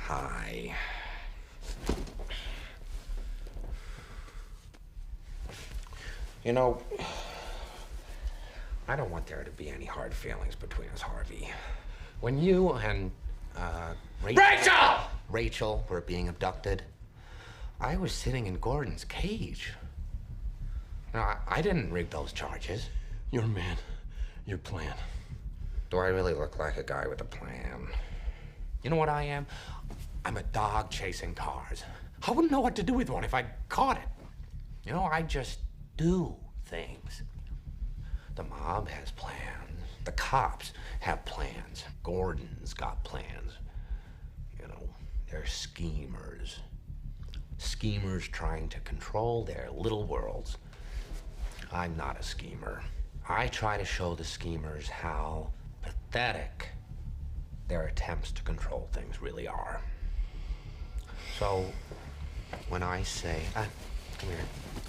Hi. You know, I don't want there to be any hard feelings between us, Harvey. When you and, Rachel were being abducted, I was sitting in Gordon's cage. Now, I didn't rig those charges. Your man, your plan. Do I really look like a guy with a plan? You know what I am? I'm a dog chasing cars. I wouldn't know what to do with one if I caught it. You know, I just do things. The mob has plans. The cops have plans. Gordon's got plans. You know, they're schemers. Schemers trying to control their little worlds. I'm not a schemer. I try to show the schemers how pathetic their attempts to control things really are. So, when I say, come here,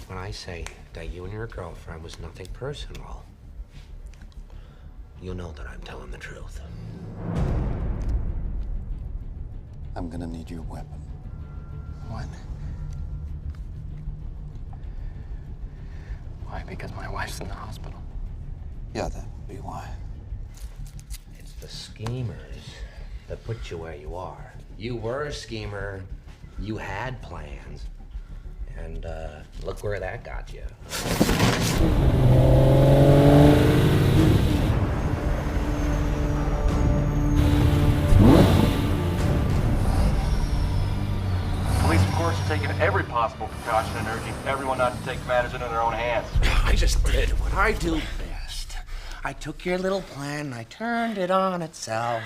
when I say that you and your girlfriend was nothing personal, you know that I'm telling the truth. I'm gonna need your weapon. What? Why? Because my wife's in the hospital. Yeah, that would be why. It's the schemers that put you where you are. You were a schemer, you had plans, and look where that got you. Police, of course, are taking every possible precaution and urging everyone not to take matters into their own hands. I just did what I do best. I took your little plan and I turned it on itself.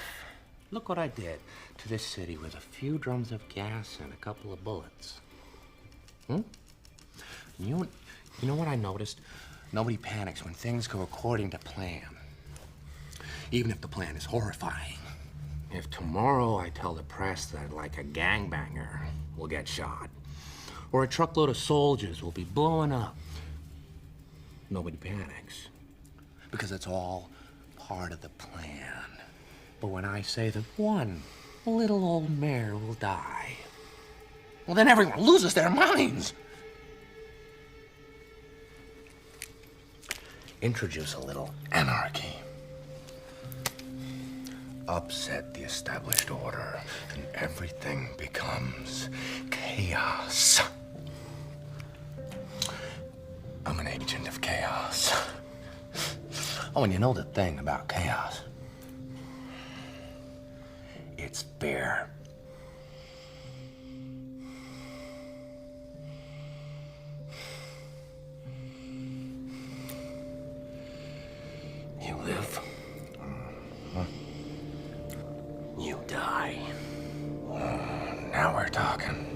Look what I did to this city with a few drums of gas and a couple of bullets. You know what I noticed? Nobody panics when things go according to plan. Even if the plan is horrifying. If tomorrow I tell the press that, like, a gangbanger will get shot, or a truckload of soldiers will be blowing up, nobody panics. Because it's all part of the plan. But when I say that one little old mare will die, well, then everyone loses their minds. Introduce a little anarchy. Upset the established order, and everything becomes chaos. I'm an agent of chaos. Oh, and you know the thing about chaos? It's fair. You live. You die. Now we're talking.